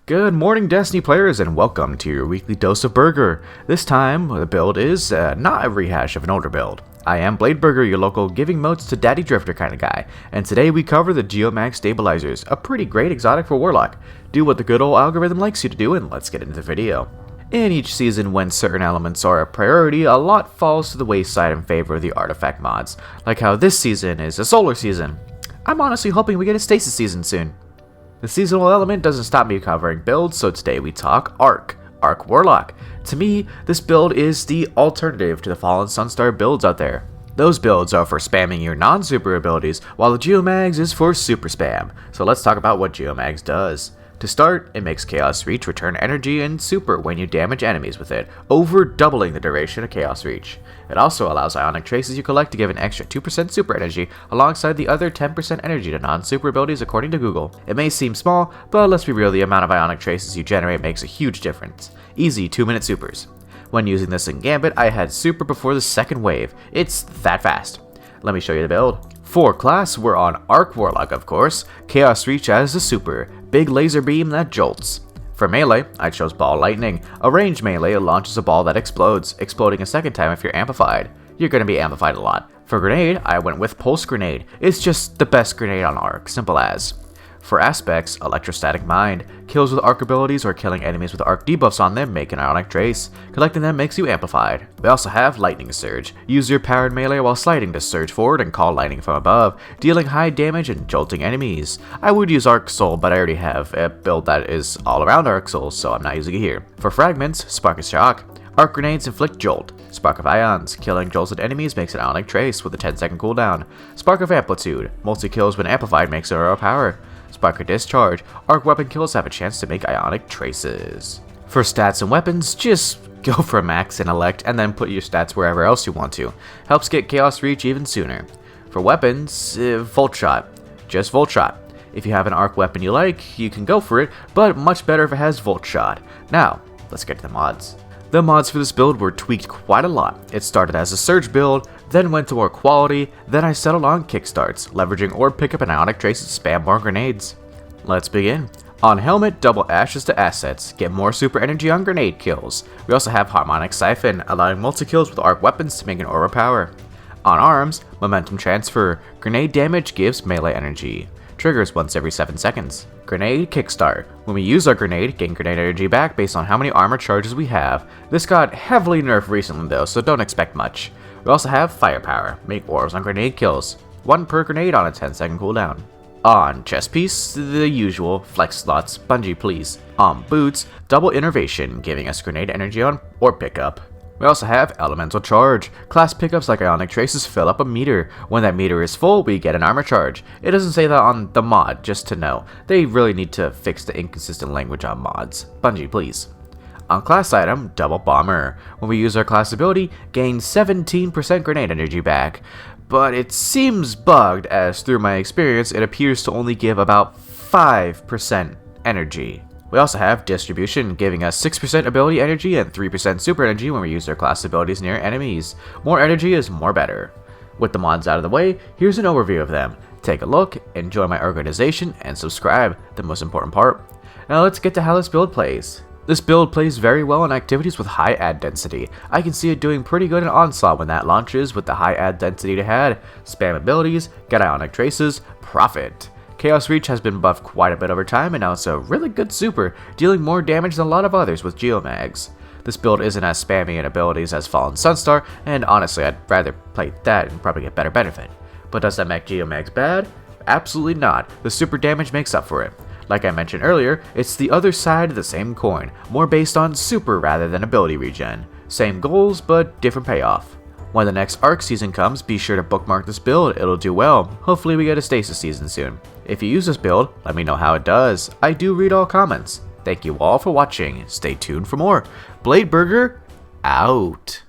Good morning, Destiny players, and welcome to your weekly dose of burger. This time, the build is not a rehash of an older build. I am Bladeburger, your local giving motes to Daddy Drifter kind of guy, and today we cover the Geomag stabilizers, a pretty great exotic for Warlock. Do what the good old algorithm likes you to do, and let's get into the video. In each season, when certain elements are a priority, a lot falls to the wayside in favor of the artifact mods, like how this season is a solar season. I'm honestly hoping we get a stasis season soon. The seasonal element doesn't stop me covering builds, so today we talk Arc Warlock. To me, this build is the alternative to the Fallen Sunstar builds out there. Those builds are for spamming your non-super abilities, while the Geomags is for super spam. So let's talk about what Geomags does. To start, it makes Chaos Reach return energy and super when you damage enemies with it, over doubling the duration of Chaos Reach. It also allows ionic traces you collect to give an extra 2% super energy alongside the other 10% energy to non-super abilities according to Google. It may seem small, but let's be real, the amount of ionic traces you generate makes a huge difference. Easy 2-minute supers. When using this in Gambit, I had super before the second wave. It's that fast. Let me show you the build. For class, we're on Arc Warlock, of course. Chaos Reach as the super. Big laser beam that jolts. For melee, I chose Ball Lightning. A ranged melee launches a ball that explodes, exploding a second time if you're amplified. You're going to be amplified a lot. For grenade, I went with Pulse Grenade. It's just the best grenade on Arc, simple as. For aspects, Electrostatic Mind. Kills with Arc abilities or killing enemies with Arc debuffs on them make an ionic trace. Collecting them makes you amplified. We also have Lightning Surge. Use your powered melee while sliding to surge forward and call lightning from above, dealing high damage and jolting enemies. I would use Arc Soul, but I already have a build that is all around Arc Soul, so I'm not using it here. For fragments, Spark of Shock. Arc Grenades inflict Jolt. Spark of Ions. Killing jolted enemies makes an ionic trace with a 10-second cooldown. Spark of Amplitude. Multi-kills when amplified makes it overpower. Spark of Discharge. Arc weapon kills have a chance to make ionic traces. For stats and weapons, just go for max intellect and then put your stats wherever else you want to. Helps get Chaos Reach even sooner. For weapons, Volt Shot. Just Volt Shot. If you have an arc weapon you like, you can go for it, but much better if it has Volt Shot. Now, let's get to the mods. The mods for this build were tweaked quite a lot. It started as a surge build, then went to more quality, then I settled on kickstarts, leveraging orb pickup and ionic traces to spam more grenades. Let's begin. On helmet, double ashes to assets, get more super energy on grenade kills. We also have harmonic siphon, allowing multi-kills with arc weapons to make an overpower. On arms, momentum transfer, grenade damage gives melee energy. Triggers once every 7 seconds. Grenade Kickstart. When we use our grenade, gain grenade energy back based on how many armor charges we have. This got heavily nerfed recently though, so don't expect much. We also have Firepower. Make orbs on grenade kills. 1 per grenade on a 10-second cooldown. On chest piece, the usual flex slots, bungee please. On boots, double innervation, giving us grenade energy on orb pickup. We also have Elemental Charge. Class pickups like Ionic Traces fill up a meter. When that meter is full, we get an armor charge. It doesn't say that on the mod, just to know. They really need to fix the inconsistent language on mods. Bungie, please. On class item, Double Bomber. When we use our class ability, gain 17% grenade energy back. But it seems bugged, as through my experience, it appears to only give about 5% energy. We also have Distribution, giving us 6% ability energy and 3% super energy when we use our class abilities near enemies. More energy is more better. With the mods out of the way, here's an overview of them. Take a look, enjoy my organization, and subscribe, the most important part. Now let's get to how this build plays. This build plays very well in activities with high ad density. I can see it doing pretty good in Onslaught when that launches with the high ad density it had. Spam abilities, get ionic traces, profit. Chaos Reach has been buffed quite a bit over time, and now it's a really good super, dealing more damage than a lot of others with Geomags. This build isn't as spammy in abilities as Fallen Sunstar, and honestly I'd rather play that and probably get better benefit. But does that make Geomags bad? Absolutely not. The super damage makes up for it. Like I mentioned earlier, it's the other side of the same coin, more based on super rather than ability regen. Same goals, but different payoff. When the next Arc season comes, be sure to bookmark this build, it'll do well. Hopefully we get a stasis season soon. If you use this build, let me know how it does. I do read all comments. Thank you all for watching. Stay tuned for more. Bladeburger, out.